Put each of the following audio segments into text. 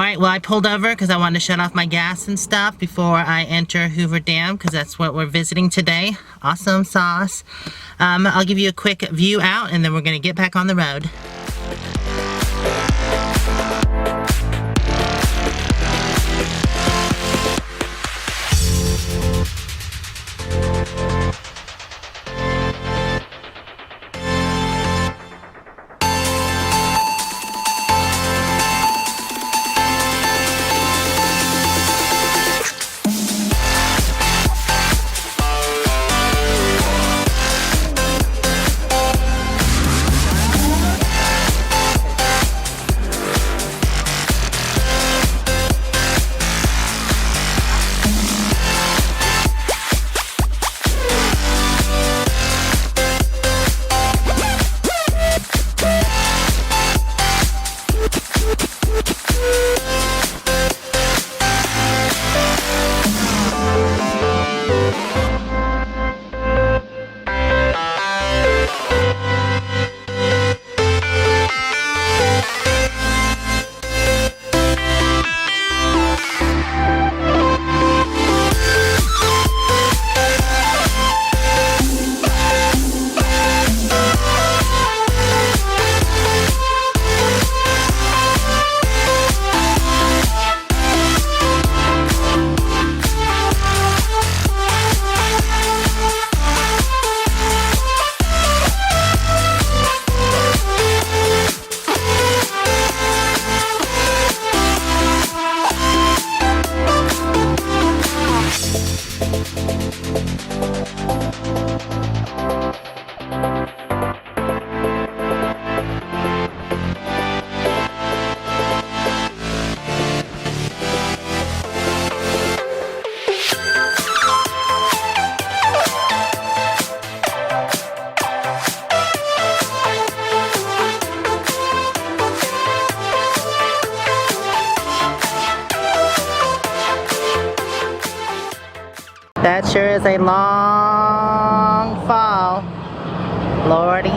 Alright, well I pulled over because I wanted to shut off my gas and stuff before I enter Hoover Dam because that's what we're visiting today. Awesome sauce. I'll give you a quick view out and then we're going to get back on the road. That sure is a long fall, Lordy.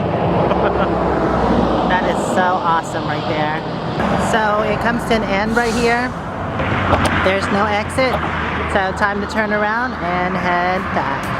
That is so awesome right there. So it comes to an end right here. There's no exit, so time to turn around and head back.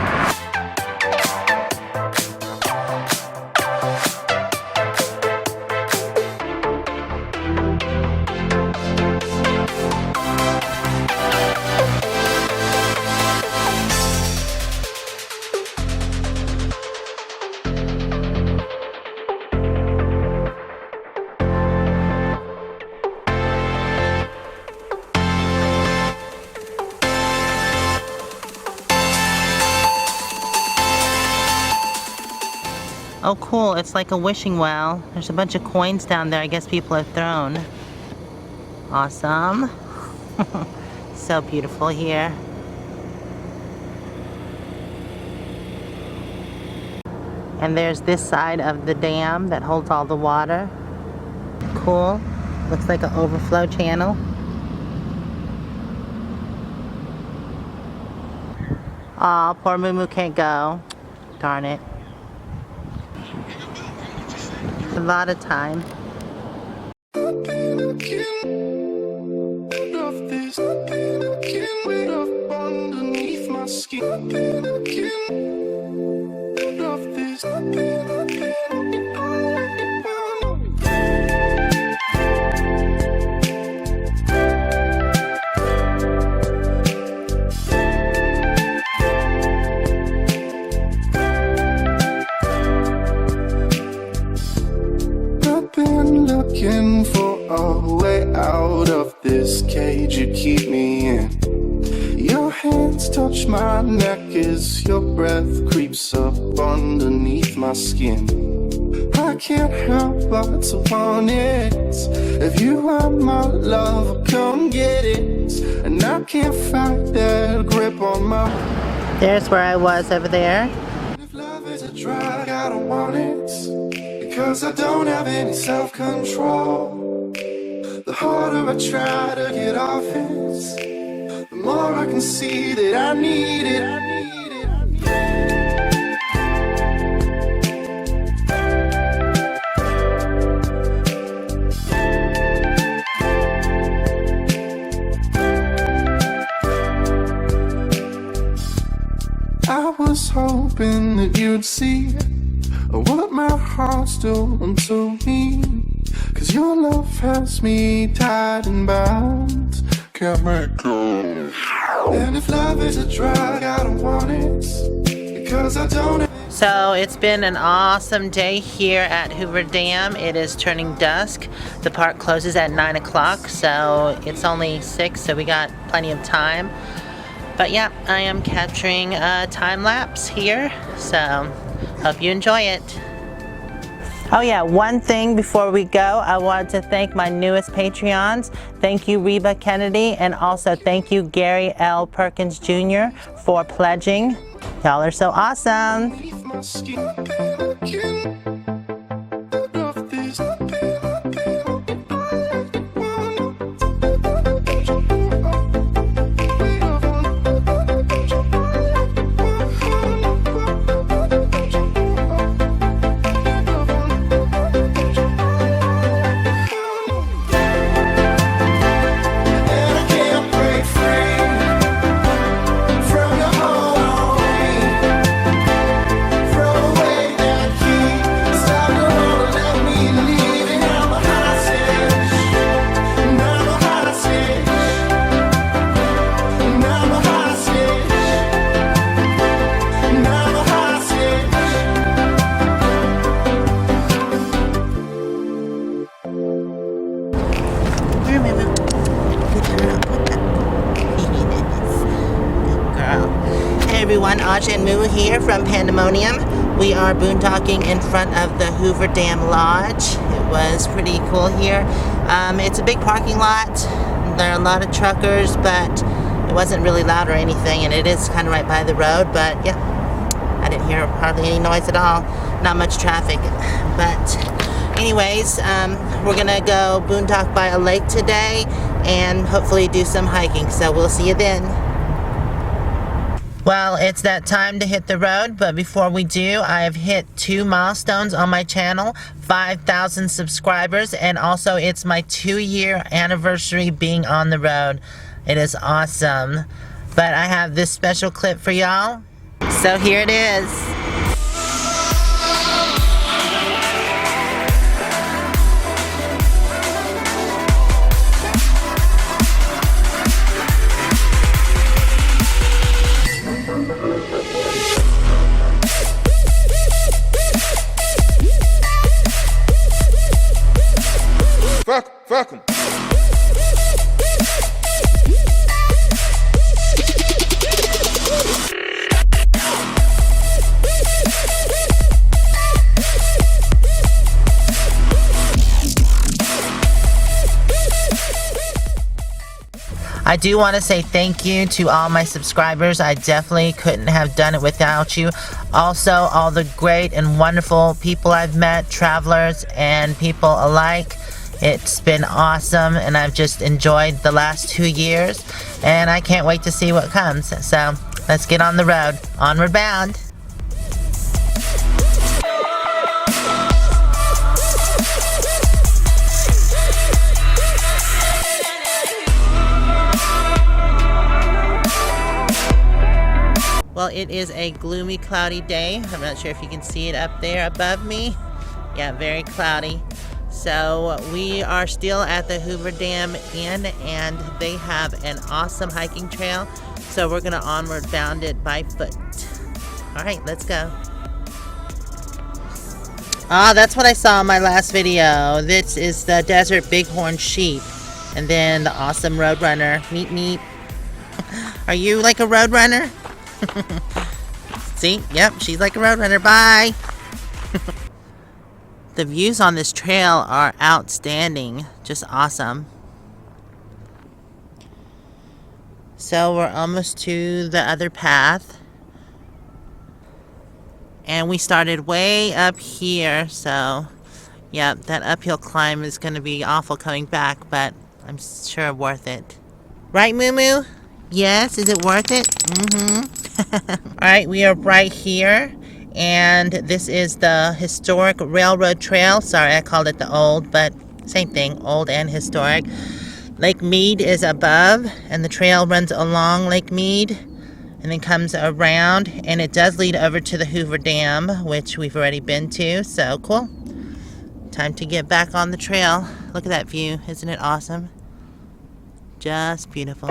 Oh cool, it's like a wishing well. There's a bunch of coins down there I guess people have thrown. Awesome. So beautiful here. And there's this side of the dam that holds all the water. Cool. Looks like an overflow channel. Aw, poor Moo Moo can't go. Darn it. A lot of time. Looking for a way out of this cage you keep me in. Your hands touch my neck as your breath creeps up underneath my skin. I can't help but to want it. If you are my love, come get it. And I can't fight that grip on my... There's where I was over there. If love is a drug, I don't want it. Because I don't have any self-control. The harder I try to get off it, the more I can see that I need it. was hoping that you'd see what my heart's doing to me. 'Cause your love has me tied and bound, can't let go. And if love is a drug, I don't want it, because I don't. So it's been an awesome day here at Hoover Dam. It is turning dusk. The park closes at 9 o'clock, so it's only 6, so we got plenty of time. But yeah, I am capturing a time lapse here, so hope you enjoy it. Oh yeah, one thing before we go, I wanted to thank my newest Patreons. Thank you, Reba Kennedy, and also thank you, Gary L. Perkins Jr. for pledging. Y'all are so awesome. Everyone, Aja and Moo here from Pandemonium. We are boondocking in front of the Hoover Dam Lodge. It was pretty cool here. It's a big parking lot. There are a lot of truckers, but it wasn't really loud or anything, and it is kind of right by the road, but yeah, I didn't hear hardly any noise at all. Not much traffic, but anyways, we're gonna go boondock by a lake today and hopefully do some hiking, so we'll see you then. Well, it's that time to hit the road, but before we do, I have hit 2 milestones on my channel, 5,000 subscribers, and also it's my 2-year anniversary being on the road. It is awesome. But I have this special clip for y'all, so here it is. Fuck 'em. I do want to say thank you to all my subscribers. I definitely couldn't have done it without you. Also, all the great and wonderful people I've met, travelers and people alike. It's been awesome, and I've just enjoyed the last 2 years, and I can't wait to see what comes. So let's get on the road. Onward bound. Well, it is a gloomy, cloudy day. I'm not sure if you can see it up there above me. Yeah, very cloudy. So we are still at the Hoover Dam Inn, and they have an awesome hiking trail. So we're gonna onward bound it by foot. All right, let's go. Ah, that's what I saw in my last video. This is the desert bighorn sheep, and then the awesome roadrunner. Meep meep. Are you like a roadrunner? See? Yep, she's like a roadrunner. Bye. The views on this trail are outstanding. Just awesome. So we're almost to the other path. And we started way up here. So, yeah, that uphill climb is going to be awful coming back. But I'm sure worth it. Right, Moo Moo? Yes, is it worth it? Mm-hmm. Alright, we are right here. And this is the historic railroad trail. Sorry, I called it the old, but same thing, old and historic. Lake Mead is above, and the trail runs along Lake Mead. and then comes around, and it does lead over to the Hoover Dam, which we've already been to. So cool. Time to get back on the trail. Look at that view. Isn't it awesome? Just beautiful.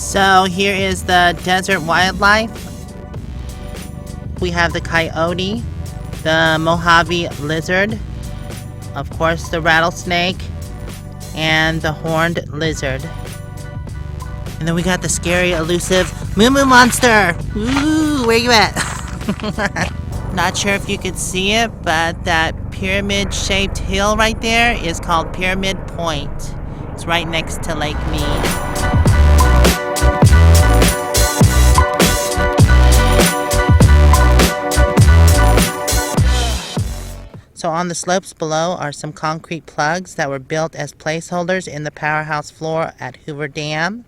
So here is the desert wildlife. We have the coyote, the Mojave lizard, of course the rattlesnake, and the horned lizard. And then we got the scary, elusive Moo Moo monster. Ooh, where you at? Not sure if you could see it, but that pyramid-shaped hill right there is called Pyramid Point. It's right next to Lake Mead. So on the slopes below are some concrete plugs that were built as placeholders in the powerhouse floor at Hoover Dam.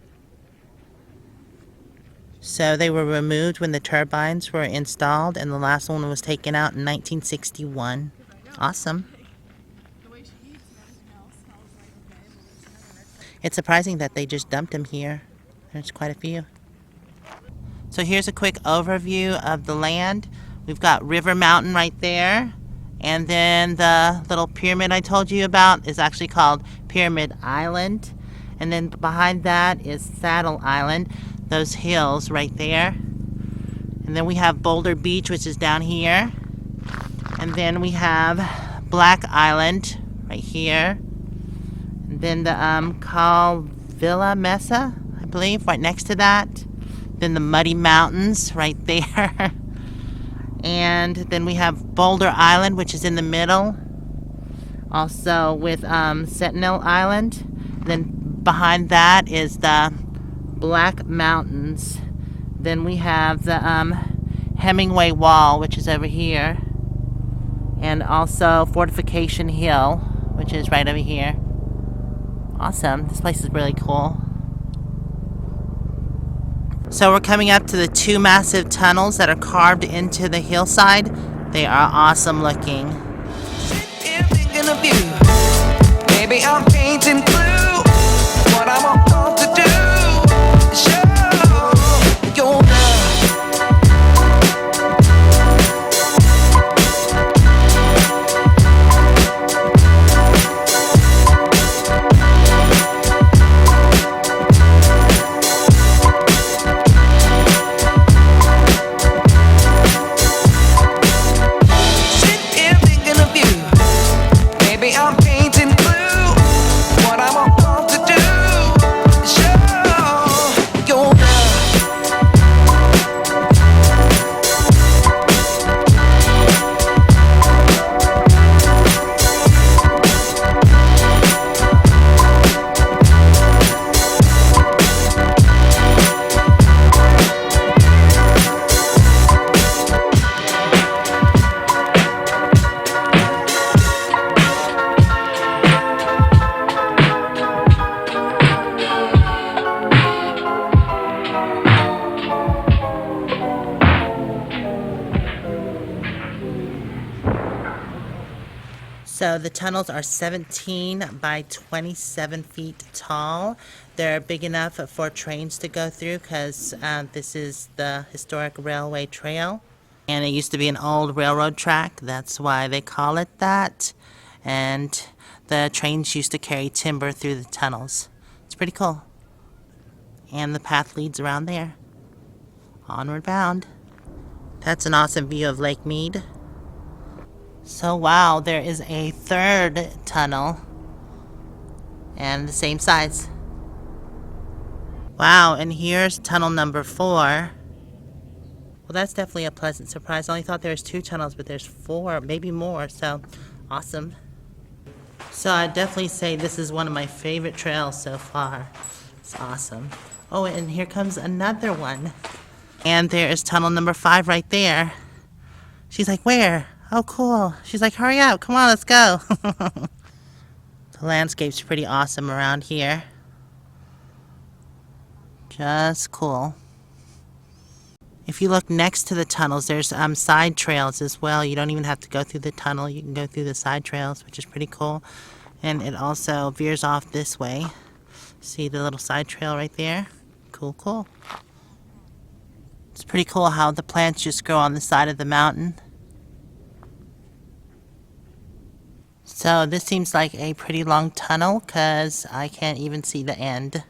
So they were removed when the turbines were installed, and the last one was taken out in 1961. Awesome. It's surprising that they just dumped them here. There's quite a few. So here's a quick overview of the land. We've got River Mountain right there. And then the little pyramid I told you about is actually called Pyramid Island. And then behind that is Saddle Island, those hills right there. And then we have Boulder Beach, which is down here. And then we have Black Island right here. And then the Calvilla Mesa, I believe, right next to that. Then the Muddy Mountains right there. And then we have Boulder Island, which is in the middle. Also with Sentinel Island. Then behind that is the Black Mountains. Then we have the Hemingway Wall, which is over here. And also Fortification Hill, which is right over here. Awesome. This place is really cool. So we're coming up to the two massive tunnels that are carved into the hillside. They are awesome looking. Maybe I'm painting blue. What I want to do, show your love. So the tunnels are 17 by 27 feet tall. They're big enough for trains to go through because this is the historic railway trail. And it used to be an old railroad track. That's why they call it that. And the trains used to carry timber through the tunnels. It's pretty cool. And the path leads around there. Onward bound. That's an awesome view of Lake Mead. So wow, there is a third tunnel and the same size. Wow, and here's tunnel number 4. Well, that's definitely a pleasant surprise. I only thought there was 2 tunnels, but there's 4, maybe more, so awesome. So I'd definitely say this is one of my favorite trails so far. It's awesome. Oh, and here comes another one. And there is tunnel number 5 right there. She's like, where? Oh, cool. She's like, hurry up. Come on, let's go. The landscape's pretty awesome around here. Just cool. If you look next to the tunnels, there's side trails as well. You don't even have to go through the tunnel. You can go through the side trails, which is pretty cool. And it also veers off this way. See the little side trail right there? Cool, cool. It's pretty cool how the plants just grow on the side of the mountain. So this seems like a pretty long tunnel because I can't even see the end.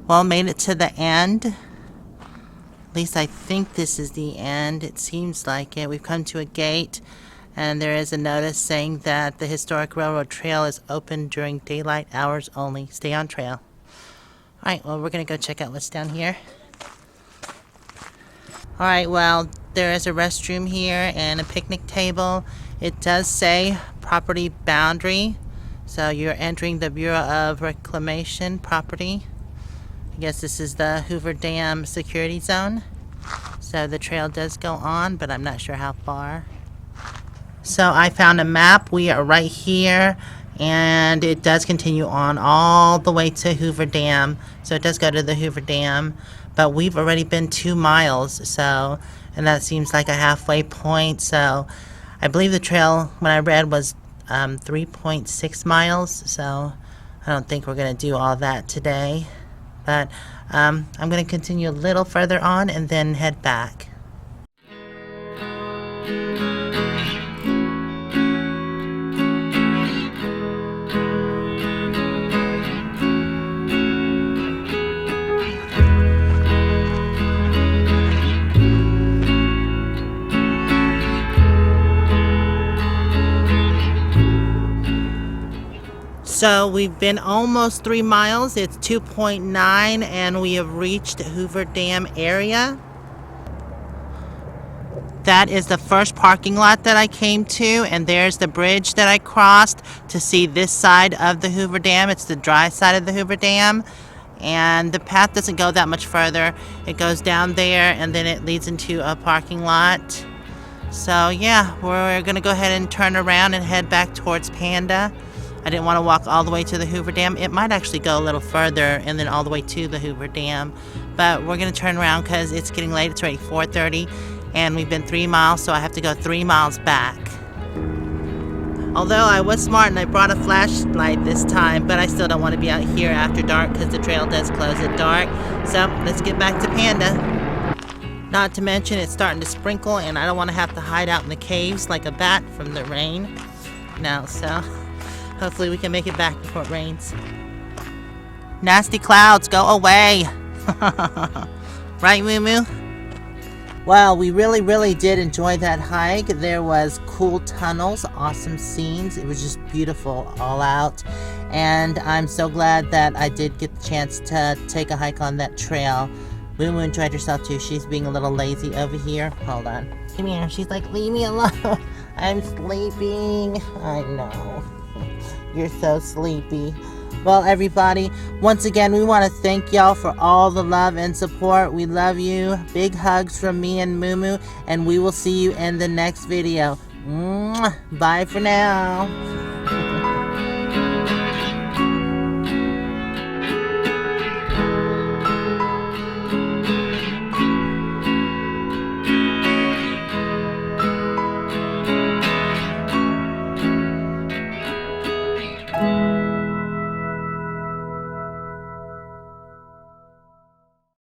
Well, made it to the end. At least I think this is the end. It seems like it. We've come to a gate, and there is a notice saying that the historic railroad trail is open during daylight hours only. Stay on trail. Alright, well, we're going to go check out what's down here. Alright, well, there is a restroom here and a picnic table. It does say property boundary, so you're entering the Bureau of Reclamation property. I guess this is the Hoover Dam security zone. So the trail does go on, but I'm not sure how far. So I found a map. We are right here, and it does continue on all the way to Hoover Dam. So it does go to the Hoover Dam, but we've already been 2 miles, so, and that seems like a halfway point. So I believe the trail, when I read, was 3.6 miles, so I don't think we're going to do all that today. But I'm going to continue a little further on and then head back. So we've been almost 3 miles. It's 2.9 and we have reached Hoover Dam Area. That is the first parking lot that I came to, and there's the bridge that I crossed to see this side of the Hoover Dam. It's the dry side of the Hoover Dam, and the path doesn't go that much further. It goes down there and then it leads into a parking lot. So yeah, we're gonna go ahead and turn around and head back towards Panda. I didn't want to walk all the way to the Hoover Dam. It might actually go a little further and then all the way to the Hoover Dam. But we're going to turn around because it's getting late. It's already 4:30 and we've been 3 miles, so I have to go 3 miles back. Although I was smart and I brought a flashlight this time, but I still don't want to be out here after dark because the trail does close at dark. So let's get back to Panda. Not to mention it's starting to sprinkle and I don't want to have to hide out in the caves like a bat from the rain. No, so hopefully we can make it back before it rains. Nasty clouds, go away. Right, Moo Moo? Well, we really did enjoy that hike. There was cool tunnels, awesome scenes. It was just beautiful all out. And I'm so glad that I did get the chance to take a hike on that trail. Moo Moo enjoyed herself too. She's being a little lazy over here. Hold on. Come here. She's like, leave me alone. I'm sleeping. I know. You're so sleepy. Well, everybody, once again, we want to thank y'all for all the love and support. We love you. Big hugs from me and Moo Moo, and we will see you in the next video. Mwah. Bye for now.